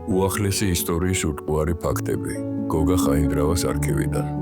უახლესი ისტორიის ურტყუარი ფაქტები გოგა ხაინდრავას არქივიდან.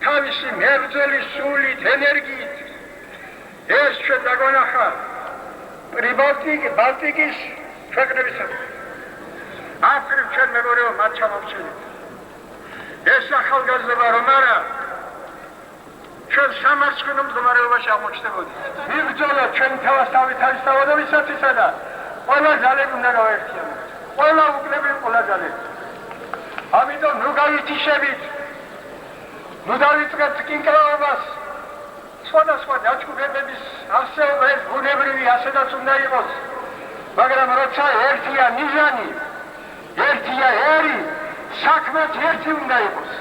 თავისი მებრძოლი სულით, ენერგიით ეს ჩვენ დაგვანახა ბალტიკის ქვეყნებისათვის. აფრიკ ჩვენ მეგობრებო მათ ჩამოვჩენით. ეს ახალგაზრდა რომ არა ჩვენ სამარცხვინო მდგომარეობაში აღმოჩნდებოდით. ვიბრძოლოთ ჩვენ თავისთავად თავისთავადობისათვისა და ყველა ძალები უნდა გავაერთიანოთ. ყველა უკრებენ ყველა ძალები. ამიტომ ნუ გაითიშებით, ნუ დავიწყებთ კინკლაობას. სხვადასხვა დაჯგუფებების არსებობა ეს ბუნებრივი ასედაც უნდა იყოს. მაგრამ როცა ერთია მიზანი, ერთია ერი, საქმეც ერთი უნდა იყოს.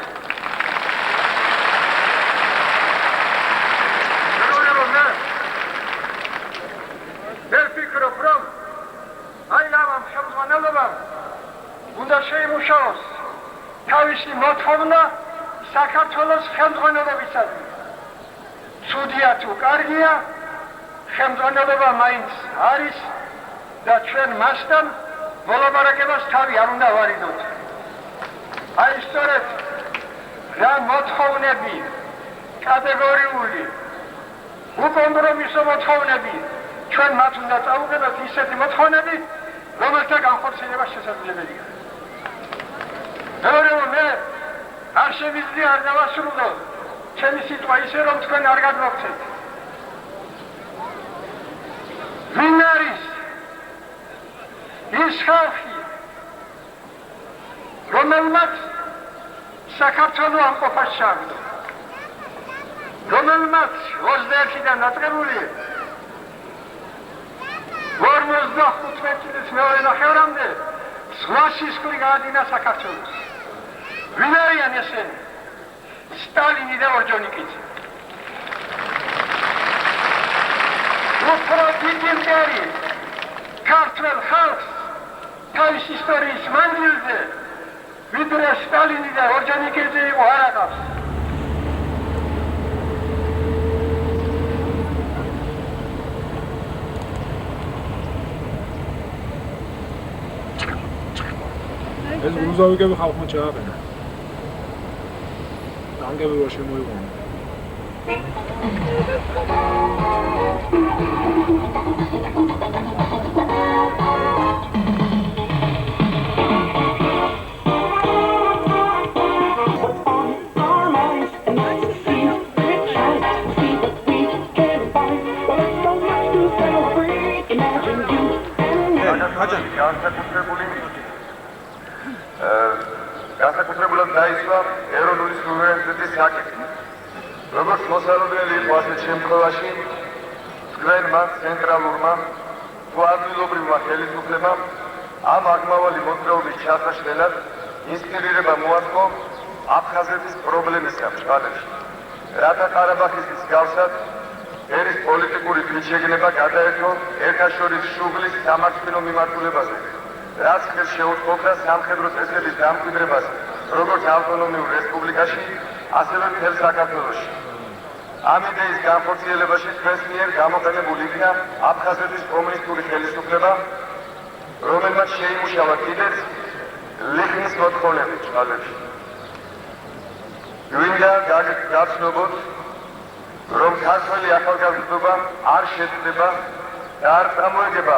ვერ ფიქრობ, რომ აი ამ ხელმძღვანელობამ უნდა შეიმუშაოს თავისი მოთხოვნა საქართველოს ხელმძღვანელობისადმი. ცუდია თუ კარგია, ხელმძღვანელობა მაინც არის და ჩვენ მასთან მოლაპარაკებას თავი არ უნდა ვარიდოთ. აი სწორედ რა მოთხოვნები, კატეგორიული, უკომპრომისო მოთხოვნები ჩვენ მათ უნდა წავუყენოთ ისეთი მოთხოვნები, რომელთა განხორციელება შესაძლებელია. მეგობრებო, მე არ შემიძლია არ დავასრულო ჩემი სიტყვა ისე, რომ თქვენ არ გადმოგცეთ. ვინ არის ის ხალხი, რომელმაც საქართველო ამყოფას ჩააგდო, რომელმაც 21-დან დაწყებული 55 წლის მეორე ნახევრამდე ზღვასისხლი გაადინა საქართველოს. ვინ არიან ესენი? სტალინი და ორჯონიკიძე. უფრო დიდი მტერი ქართველ ხალხს თავის ისტორიის მანძილზე ვიდრე სტალინი და ორჯონიკიძე იყო არ აკავს. ეს გრუზავიკები ხალხმა ჩააყენა. ტანკები რო შემოიყვანა. განსაკუთრებულად დაისვა ეროვნული სუვერენიტეტის საკითხი. როგორც მოსალოდნელი იყო ასეთ შემთხვევაში, თქვენმა ცენტრალურმა თუ ადგილობრივმა ხელისუფლებამ ამ აღმავალი მოძრაობის ჩასაშლელად ინსპირირება მოაწყო აფხაზეთის პრობლემის გამჭვალებში. რათა ყარაბაღის მსგავსად ერის პოლიტიკური თვითშეგნება გადაერთო ერთაშორის შუღლის სამართლინო მიმართულებაზე, რაც ხელს შეუწყობდა სამხედრო წესების დამკვიდრებას როგორც ავტონომიურ რესპუბლიკაში, ასევე მთელ საქართველოში. ამ იდეის განხორციელებაში თქვენს მიერ გამოყენებული იქნა აფხაზეთის კომუნისტური ხელისუფლება, რომელმაც შეიმუშავა კიდეც ლიხნის მოთხოვნები ჭყალებში. გვინდა გაცნობოთ, რომ ქართველი ახალგაზრდობა არ შეცდება და არ წამოეგება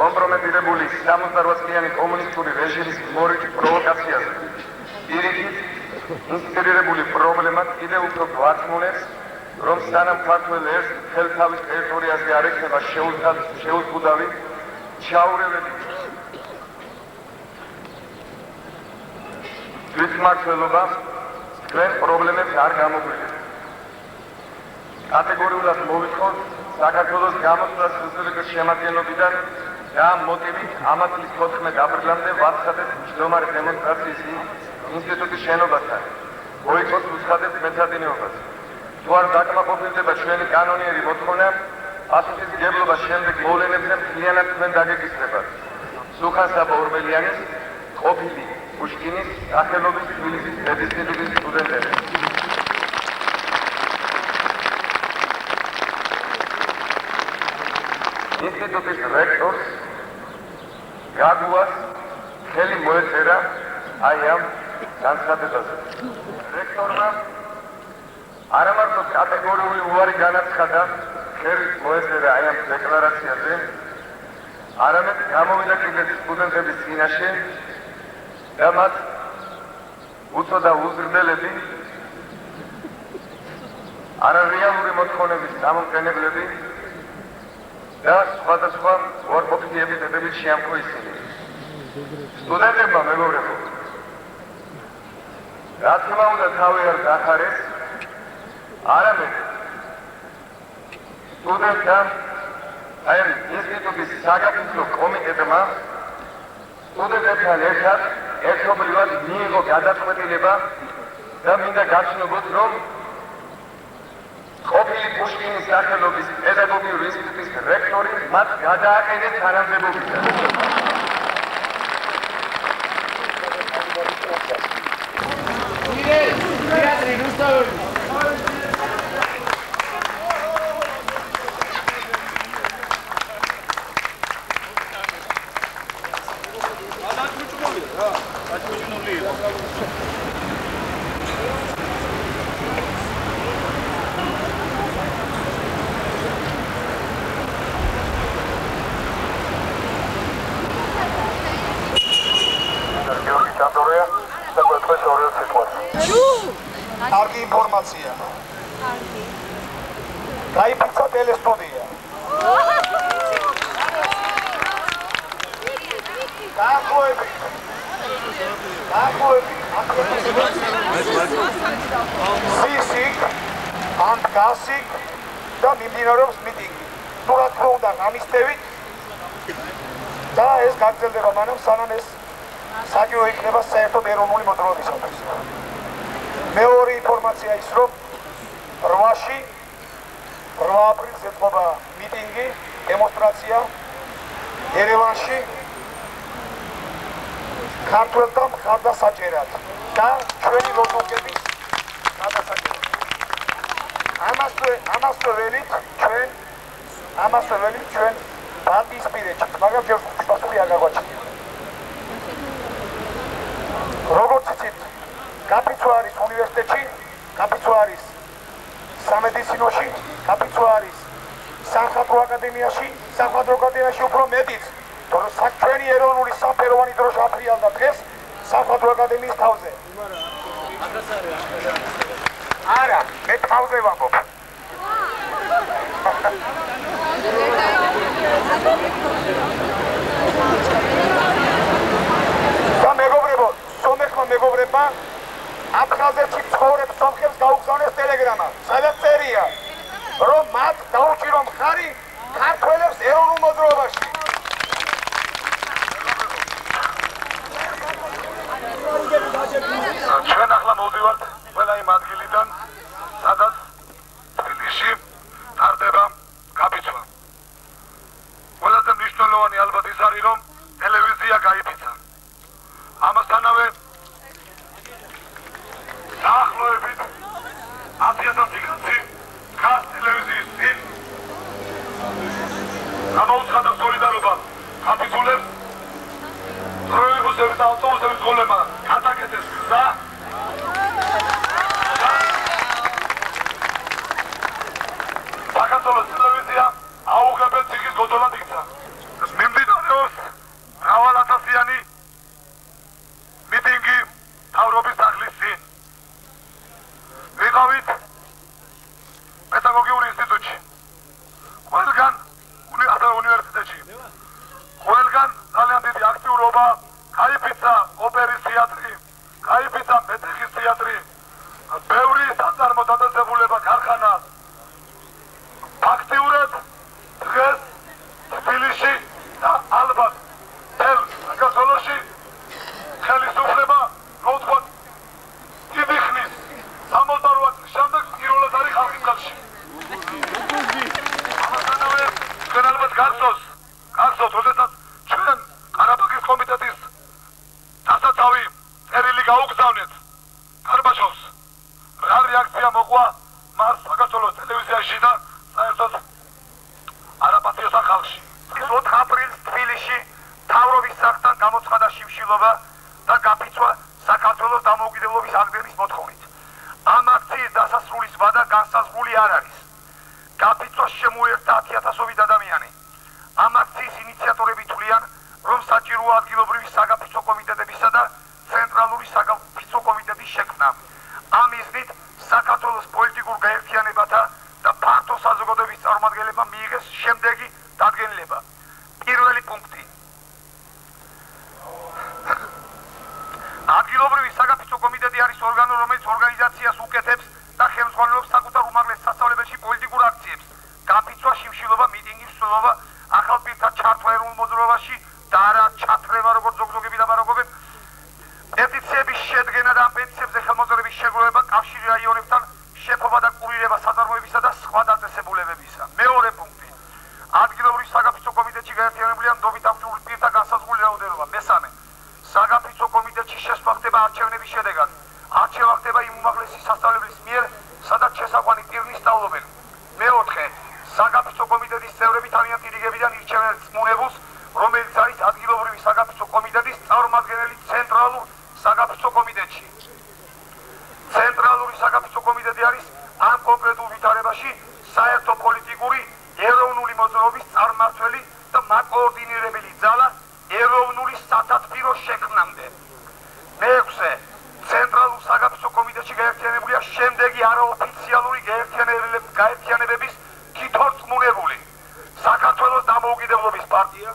კომპრომეტირებული 68-წლიანი კომუნისტური რეჟიმის მორიგი პროვოკაციაზე. პირიქით, ინსპირირებული პრობლემა კიდევ უფრო გვართმუნებს, რომ სანამ ქართველ ერს მთელ თავის ტერიტორიაზე არ ექნება შეუზღუდავი ჩაურევები თვითმმართველობა თქვენ პრობლემებს არ გამოგვიგებთ. კატეგორიულად მოვიხოთ საქართველოს გამოსვლას რესპუბლიკის შემადგენლობიდან და ამ მოტივით ამა წლის 14 აპრილამდე ვაცხადეთ მჯდომარე დემონსტრაციის ინსტიტუტის შენობასთან. ბოიკოტს უცხადებთ მეცადინეობას. თუ არ დაკმაყოფილდება ჩვენი კანონიერი მოთხოვნა, პასუხისმგებლობა შემდეგ მოვლენებზე მთლიანად თქვენ დაგეკისრებათ. სუხან-საბა ორბელიანის, ყოფილი პუშკინის სახელობის თბილისის პედისტიტუტის სტუდენტები. ინსტიტუტის რექტორს გაგუას ხელი მოეწერა აი ამ განცხადებაზე. რექტორმა არა მარტო კატეგორიული უარი განაცხადა ხერხს მოეწერა აი ამ დეკლარაციაზე, არამედ გამოვიდა კიდეც სტუდენტების წინაშე და მათ უწოდა უზრდელები არარეალური მოთხოვნების გამომყენებლები და სხვადასხვა უარყოფითი ეპითეტებით შეამხო ისინი. სტუდენტებმა მეგობრებო, რა თქმა უნდა თავი არ დახარეს, არამედ სტუდენტთა აი ინსტიტუტის საგაფიცვო კომიტეტმა სტუდენტებთან ერთად ერთობლივად მიიღო გადაწყვეტილება და მინდა გაცნობოთ, რომ ყოფილი პუშკინის სახელობის პედაგოგიური ინსტიტუტის რექტორი მათ გადააყენეს თანამდებობიდან. კარგი ინფორმაცია. გაიფიცა ტელესტუდია. დაახლოებით. სისიკ, ანტგასიკ და მიმდინარეობს მიტინგი. თუ რა თქმა უნდა გამისტევით და ეს გაგრძელდება მანამ სანამ ეს საჭირო იქნება საერთოდ ეროვნული მოძრაობისათვის. მეორე ინფორმაცია ის, რომ 8-ში 8 აპრილს ეწყობა მიტინგი, დემონსტრაცია ერევანში ქართველთა მხარდასაჭერად და ჩვენი ლოზუნგების გადასაჭერად. ამასვე ველით ჩვენ დაპირისპირეთ, მაგრამ ჯერ პასუხი არ გაგვაჩნია. როგორც იცით, კაპიცო არის უნივერსიტეტში, კაპიცო არის სამედიცინოში, კაპიცო არის სამხატვრო აკადემიაში, სამხატვრო აკადემიაში უფრო მეტიც, რომ ჩვენი ეროვნული სამფეროვანი დროშა აფრიალდა დღეს სამხატვრო აკადემიის თავზე. არა, მე თავზე ვამბობ. და მეგობრებო, სომეხმა მეგობრებმა აფხაზეთში ცხოვრებ სომხებს გაუგზავნეს ტელეგრამა, სადაც წერია, რომ მათ დაუჭირო მხარი ქართველებს ეროვნულ მოძრაობაში. ჩვენ ახლა მოვდივართ ყველა იმ ადგილიდან, სადაც თბილისში ტარდება გაფიცვა. ყველაზე მნიშვნელოვანი ალბათ ის არის, რომ ტელევიზია გაიფიცა. ამასთანავე დაახლოებით 100,000 კაცი დგას ტელევიზიის წინ. გამოუცხადა სოლიდარობა გაფიცულებს, ტროლეიბუსების და ავტობუსების გოლებმა გადაკეთეს გზა. საქართველოს ტელევიზია აუღებელ ციხის გოდოლად იქცა. მიმდინარეობს მრავალათასიანი მიტინგი მთავრობის სახლის წინ. ვიყავით პედაგოგიურ ინსტიტუტში, ყველგან უნივერსიტეტში, ყველგან ძალიან დიდი აქტიურობა, გაიფიცა ოპერის თეატრი, გაიფიცა მეტეხის თეატრი, ბევრი საწარმო დაწესებულება, ქარხანა. ფაქტიურად დღეს თბილისში და ალბათ მთელ საქართველოში ხელისუფლება, რო ვთქვათ, დიდი ხნის 68 წლის შემდეგ პირველად არის ხალხის ხელში. ამასთანავე ჩვენ ალბათ გახსოვთ, როდესაც ჩვენ ყარაბაღის კომიტეტის დასაცავი წერილი გაუგზავნეთ გარბაჩოვს, რა რეაქცია მოყვა მას საქართველოს ტელევიზიაში და საერთოდ არაპატრიოტთა ხალხში. 4 აპრილს თბილისში მთავრობის სახლთან გამოცხადა შიმშილობა და გაფიცვა საქართველოს დამოუკიდებლობის აღდგენის მოთხოვნით. ამ აქციის დასასრულის ვადა განსაზღვრული არ არის. გაფიცვას შემოერთა 10,000-ობით ადამიანი. ამ აქციის ინიციატორები თვლიან, რომ საჭიროა ადგილობრივი საგაფიცვო კომიტეტებისა და ცენტრალური საგაფიცვო კომიტეტის შექმნა. ამ მიზნით საქართველოს პოლიტიკურ გაერთიანებათა და ფართო საზოგადოების წარმომადგენლებმა მიიღეს შემდეგი დადგენილება. პირველი პუნქტი. ადგილობრივი საგაფიცვო კომიტეტი არის ორგანო, რომელიც ორგანიზაციას უკეთებს და ხელმძღვანელობს საკუთარ უმაღლეს სასწავლებელში პოლიტიკურ აქციებს. გაფიცვა, შიმშილობა, მიტინგი, მსვლელობა, ახალ პირთა ჩართვა ეროვნულ მოძრაობაში და არა ჩათრევა, როგორც ზოგჯოგები ლაპარაკობენ. პეტიციების შედგენა და ამ პეტიციებზე ხელმოწერების შეგროვება, კავშირი რაიონებთან შეფობა და კურირება საწარმოებისა და სხვა დაწესებულებებისა. მეორე პუნქტი. ადგილობრივ საგაფიცვო კომიტეტში გაერთიანებულია ნდობით აქტიური პირთა განსაზღვრული რაოდენობა. მესამე. საგაფიცვო კომიტეტში შესვლა ხდება არჩევნების შედეგად. არჩევა ხდება იმ უმაღლესი სასწავლებლის მიერ, სადაც შესაყვანი პირნი სწავლობენ. მეოთხე. საგაფიცვო კომიტეტის წევრები თავიანთ რიგებიდან ირჩევენ წმუნებულს, რომელიც არის ადგილობრივი საგაფიცვო კომიტეტის წარმომადგენელი ცენტრალურ საგაფიცვო კომიტეტში. ცენტრალური საგაფიცვო კომიტეტი არის ამ კონკრეტულ ვითარებაში საერთო პოლიტიკური ეროვნული მოძრაობის წარმმართველი და მაკოორდინირებელი ძალა ეროვნული სათათბირო შექმნამდე. მეექვსე. ცენტრალურ საგაფიცვო კომიტეტში გაერთიანებულია შემდეგი არაოფიციალური გაერთიანებების თითოწმუნებული: საქართველოს დამოუკიდებლობის პარტია,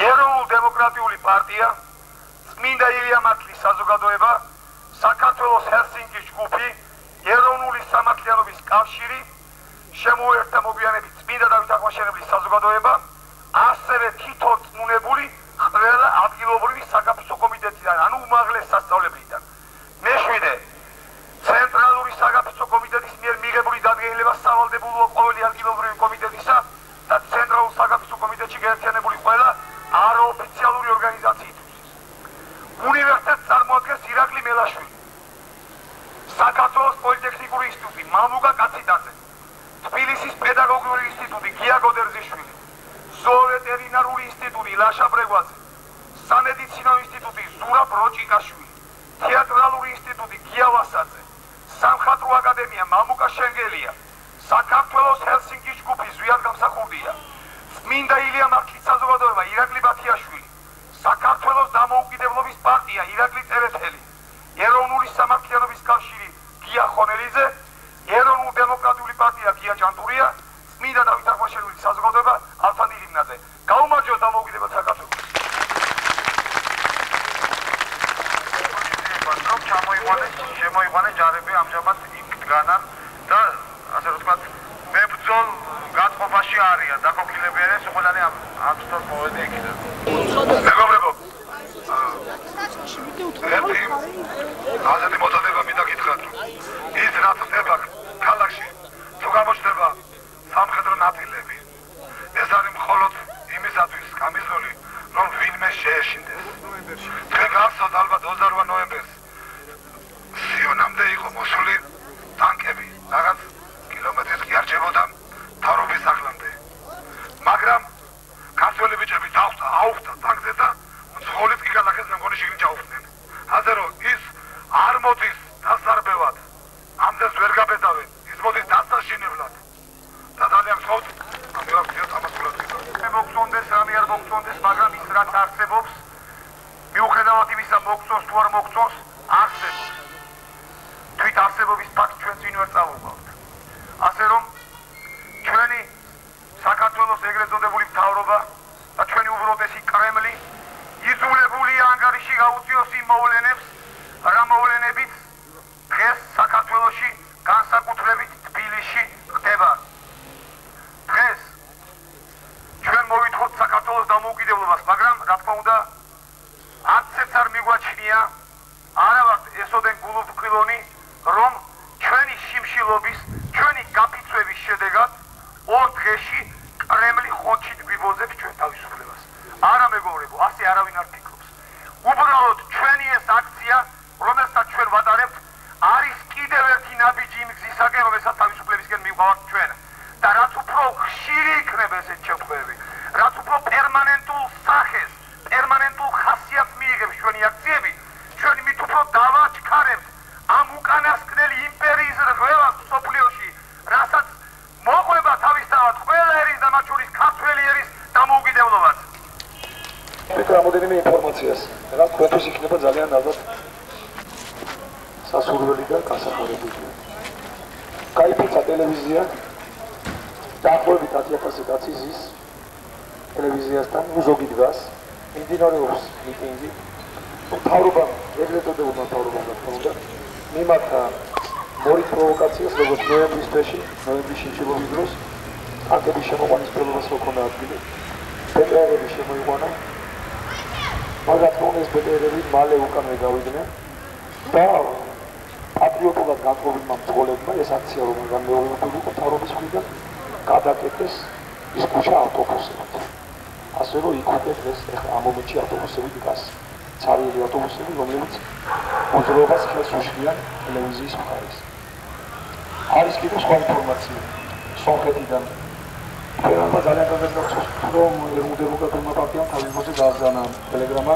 ეროვნულ-დემოკრატიული პარტია, წმინდა ილია მართლის საზოგადოება, საქართველოს ჰელსინკის ჯგუფი, ეროვნული სამართლიანობის კავშირი, შემოერთა მოგვიანებით წმინდა დავით აღმაშენებლის საზოგადოება, ასევე თითოწმუნებული ყველა ადგილობრივი საგაფიცვო კომიტეტიდან, ანუ უმაღლეს სასწავლებლიდან. მეშვიდე. ცენტრალური საგაფიცვო კომიტეტის მიერ მიღებული დადგენილება სავალდებულოა ყოველი ადგილობრივი კომიტეტისა და ცენტრალურ საგაფიცვო კომიტეტში გაერთიანებული ყველა არაოფიციალური ორგანიზაციისთვის. უნივერსიტეტს წარმოადგენს ირაკლი მელაშვილი, საქართველოს პოლიტექნიკური ინსტიტუტი მამუკა კაციდაძე, თბილისის პედაგოგიური ინსტიტუტი გია გოდერძიშვილი, ზოოვეტერინარული ინსტიტუტი ლაშა ბრეგვაძე, სამედიცინო ინსტიტუტი ზურაბ როჭიკაშვილი, თეატრალური ინსტიტუტი გია ვასაძე, სამხატვრო აკადემია მამუკა შენგელია, საქართველოს ჰელსინკის ჯგუფი ზვიად გამსახურდია, წმინდა ილია მართლის საზოგადოება ირაკლი ბათიაშვილი, საქართველოს დამოუკიდებლობის პარტია ირაკლი წერეთელი, ეროვნული სამართლიანობის კავშირი გია ხონელიძე, ეროვნულ-დემოკრატიული პარტია გია ჭანტურია, წმინდა დავით აღმაშენებლის საზოგადოება ალფანდი ლიმნაძე. გაუმარჯოთ დამოუკიდებელ საქართველოს. შემოიყვანეს ჯარები ამჟამად იქ დგანან და ასე რომ ვთქვათ მებრძოლ გაწყობაში არიან დაქოქილებიან ყველანი ამ თვითონ მოვედი იქიდან. მეგობრებო, ასეთი მოწოდება მინდა გითხრათ, რომ ის რაც ხდება ქალაქში, თუ გამოჩნდება სამხედრო ნაწილები, ეს არის მხოლოდ იმისათვის გამიზნული, რომ ვინმე შეეშინდეს. თქვენ გახსოვთ ალბათ 28 ნოემბერს სიონამდე იყო მოსული ტანკები, რაღაც კილომეტრით კი არ რჩებოდა მთავრობის სახლამდე. მაგრამ ქართველი ბიჭები აუხდა ტანკზე და მძღოლით კი ქალაქის მემგონი შიგნით ჩაუხდნენ. ასე რომ ის არ მოდის დასარბევად, ამდენს ვერ გაბედავენ, ის მოდის დასაშინებლად. და ძალიან გსხოვთ, ამი აქციას ამასულად გიწევთ. მოგწონდეს, რამე არ მოგწონდეს, მაგრამ ის რაც არსებობს, მიუხედავად იმისა მოგწონს თუ არ მოგწონს, არსებობს. თვით არსებობის ფაქტ ჩვენც ვინ ვერ წავუყავთ. ასე რომ ჩვენი საქართველოს ეგრეთ წოდებული მთავრობა და ჩვენი უბრალესი კრემლი იზოლებულია ანგარიში გაუწიოს იმ მოვლენებს, რა მოვლენებით დღეს საქართველოში, განსაკუთრებით თბილისში ხდება. დღეს ჩვენ მოვითხოვთ საქართველოს დამოუკიდებლობას, მაგრამ რა თქმა უნდა არცერთ არ მიგვაჩნია, არა ვართ ესოდენ გულუბრყვილონი, რომ ჩვენი შიმშილობის, ჩვენი გაფიცვების შედეგად ორ დღეში კრემლი ხონჩით გვიბოძებს ჩვენ თავისუფლებას. არა მეგობრებო, ასე არავინ არ ფიქრობს. უბრალოდ ჩვენი ეს აქცია რამოდენიმე ინფორმაციას. რა თქვენთვის იქნება ძალიან ალბათ სასურველი და გასახარებული. გაიფიცა ტელევიზია დაახლოებით 10,000 კაცი ზის ტელევიზიასთან ზოგი დგას მიმდინარეობს მიტინგი მთავრობამ ეგრეთ წოდებულმა მთავრობამ რა თქმა უნდა მიმართა მორით პროვოკაციას როგორც ნოემბრის თვეში ნოემბრის შინშილობის დროს აკების შემოყვანის პრობლემას მოქონა ადგილი ბეტერები შემოიყვანა მაგრამ ეს ბეტერები მალე უკანვე გავიდნენ და პატრიოტულად განწყობილმა მძღოლებმა ეს აქცია რომ განმეორებული იყო მთავრობის მხრიდან გადაკეთეს ის ქუჩა ავტობუსებით ასე რომ იქ უკვე დღეს ამ მომენტში ავტობუსები დგას ცარიელი ავტობუსები რომლებიც მოძრაობას ხელს უშლიან ტელევიზიის მხარეს არის კიდევ სხვა ინფორმაცია სომხეთიდან ფერმა ძალიან გაგრძელდა რომ დემოკრატიულმა პარტიამ თავის მოზე გააგზავნა ტელეგრამა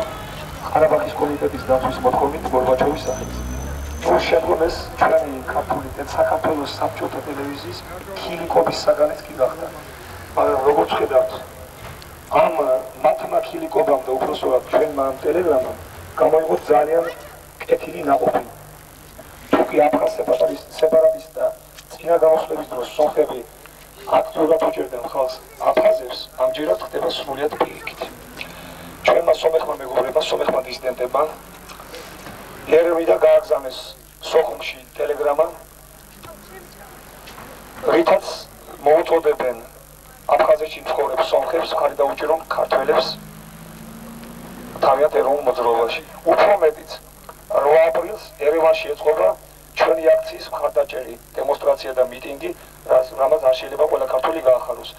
ყარაბაღის კომიტეტის დაცვის მოთხოვნით გორბაჩოვის სახელით თუ შემდგომ ეს ჩვენი ქართული საქართველოს საბჭოთა ტელევიზიის ქილიკობის საგანიც კი გახდა მაგრამ როგორც ხედავთ ამ მათმა ქილიკობამ და უпроსორად ჩვენმა ამ ტელეგრამამ გამოიღო ძალიან კეთილი ნაყოფი თუ კი აფხაზ სეპარატისტთა წინა გამოსვლების დროს სომხები აქტიურად უჭერდნენ ხალხს აფხაზებს ამჯერად ხდება სრულიად პირიქით ჩვენმა სომეხმა მეგობრებმა სომეხმა დისიდენტებმა ერევიდან გააგზავნეს სოხუმში ტელეგრამა რითაც მოუწოდებენ აფხაზეთში მცხოვრებ სომხებს მხარი დაუჭირონ ქართველებს თავიანთ ეროვნულ მოძრაობაში უფრო მეტიც 8 აპრილს ერევანში ეწყობა ჩვენი აქციის მხარდაჭერი დემონსტრაცია და მიტინგი რამაც არ შეიძლება ყველა ქართველი გაახაროს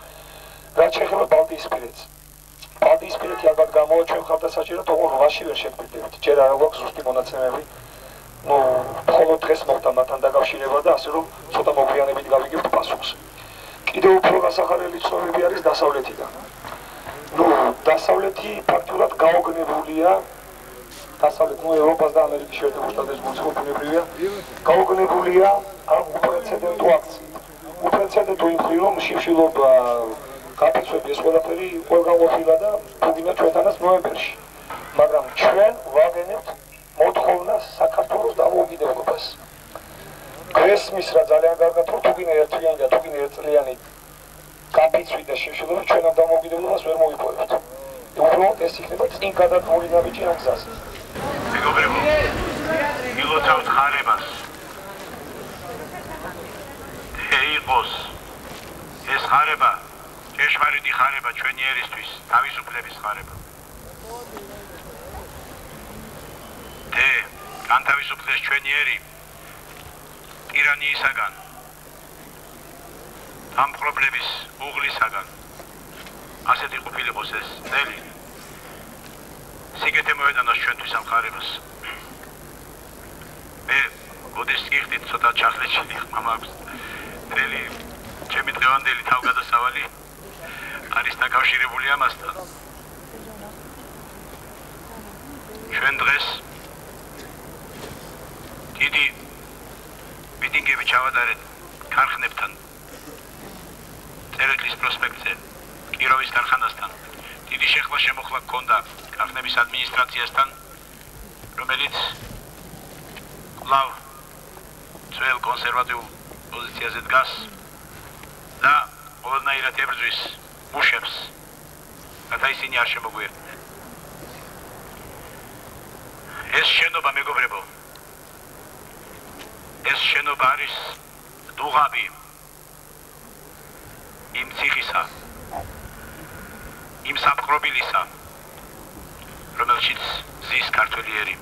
რაც შეეხება ბალტიისპირეთი ალბათ გამოვა ჩვენ მხარდასაჭერად ოღონდ 8-ში ვერ შეგვიძლია ჯერ არ გვაქვს ზუსტი მონაცემები მხოლოდ დღეს მოხდა მათთან დაკავშირება და ასე რომ ცოტა მოგვიანებით გავიგებთ პასუხს კიდევ უფრო გასახარელი ცნობები არის დასავლეთიდან დასავლეთი ფაქტურად გაოგნებულია დასავლეთ ევროპას და ამერიკის შეერთებულ შტატების გულისხმობრივია გაოგნებულია ამ უპრეცედენტო აქციით უპრეცედენტო იმ მხრივ რომ შიმშილობა გაფიცვები ეს ყველაფერი ყველგან ყოფილა და თუგინა ჩვენთანაც ნოემბერში მაგრამ ჩვენ ვაგენებთ მოთხოვნას საქართველოს დამოუკიდებლობას გესმის რა ძალიან კარგად რომ თუგინა ერთიანი და თუგინა ერთწლიანი გაფიცვი და შიმშილობა ჩვენ ამ დამოუკიდებლობას ვერ მოვიპოვებთ უბრალოდ ეს იქნება წინ გადადგმული ნაბიჯი ამ გზაზე მეგობრებო მილოცავს ხარებას ეიყოს ეს ხარება ჭეშმარიტი ხარება ჩვენი ერისთვის თავისუფლების ხარება განთავისუფლდეს ჩვენი ერი ტირანიისაგან დამპყრობლების უღლისაგან ასეთი ყოფილიყოს ეს წელი სიგეთე მოედანოს ჩვენთვის ამ ხარებას მე ოდეს იხდით ცოტა ჩახლეჩილი ხმა მაქვს წელი ჩემი დღევანდელი თავგადასავალი არის დაკავშირებული ამასთან ჩვენ დღეს დიდი მიტინგები ჩავატარეთ ქარხნებთან წერეთლის პროსპექტზე კიროვის ქარხანასთან დიდი შეხლა შემოხლა ჰქონდა ქარხნების ადმინისტრაციასთან რომელიც კვლავ ძველ კონსერვატიულ პოზიციაზე დგას და ყველანაირად ებრძვის მუშებს რათა ისინი არ შემოგვიერთდნენ ეს შენობა მეგობრებო ეს შენობა არის დუღაბი იმ ციხისა იმ საპყრობილისა რომელშიც ზის ქართველი ერი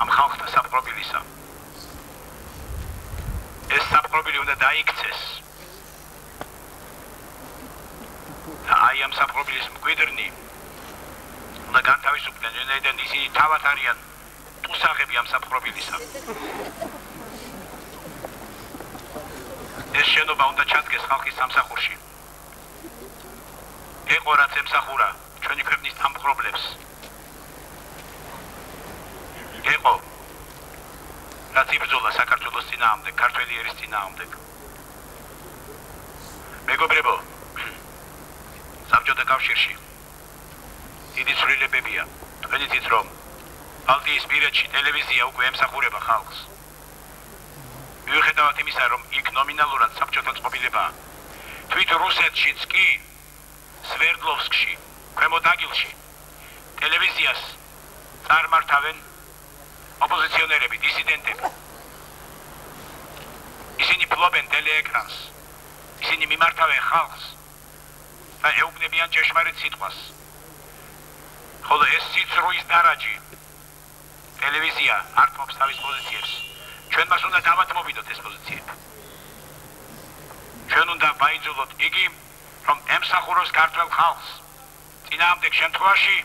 ამ ხალხთა საპყრობილისა ეს საპყრობილი უნდა დაიქცეს და აი ამ საპყრობილის მკვიდრნი უნდა განთავისუფლდნენ ვინაიდან ისინი თავად არიან ტუსაღები ამ საპყრობილისა ეს შენობა უნდა ჩადგეს ხალხის სამსახურში ეყო რაც ემსახურა ჩვენი ქვეყნის დამპყრობლებს ეყო რაც იბრძოლა საქართველოს წინააღმდეგ ქართველი ერის წინააღმდეგ მეგობრებო საბჭოთა კავშირში დიდი ცვლილებებია თქვენი იცით რომ ბალტიისპირეთში ტელევიზია უკვე ემსახურება ხალხს. მიუხედავად იმისა, რომ იქ ნომინალურად საბჭოთა წყობილებაა, თვით რუსეთშიც კი სვერდლოვსკში, ქვემო დაგილში ტელევიზიას წარმართავენ ოპოზიციონერები, დისიდენტები. ისინი ფლობენ ტელეეკრანს, ისინი მიმართავენ ხალხს და ეუბნებიან ჭეშმარიტ სიტყვას. ხოლო ეს სიცრუის დარაჯი ტელევიზია ართმობს თავის პოზიციებს. ჩვენ მას უნდა დავათმობინოთ ეს პოზიციები. ჩვენ უნდა ვაიძულოთ იგი, რომ ემსახუროს ქართველ ხალხს. წინააღმდეგ შემთხვევაში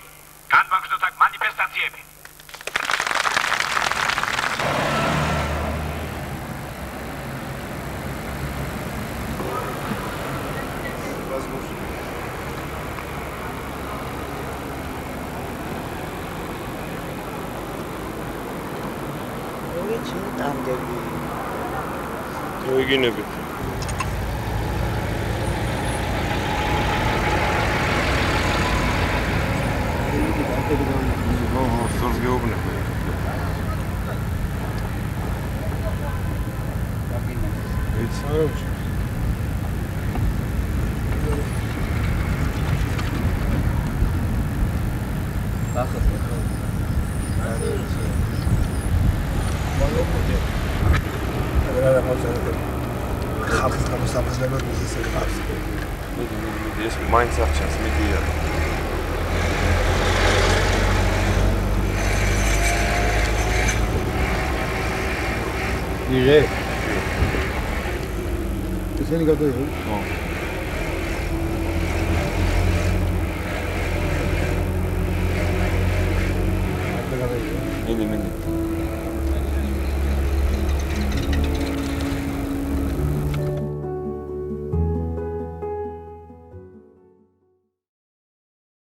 განვაგრძნოთ აქ მანიფესტაციები. მოიგინებით. სორს გეუბნები. ეცაუჩი. ხალხის გამოსაფასებლად მიზეზები აქვს. ეს მაინც აღჩენს მიდია. იღე. ესენი გადაიღო? ხო.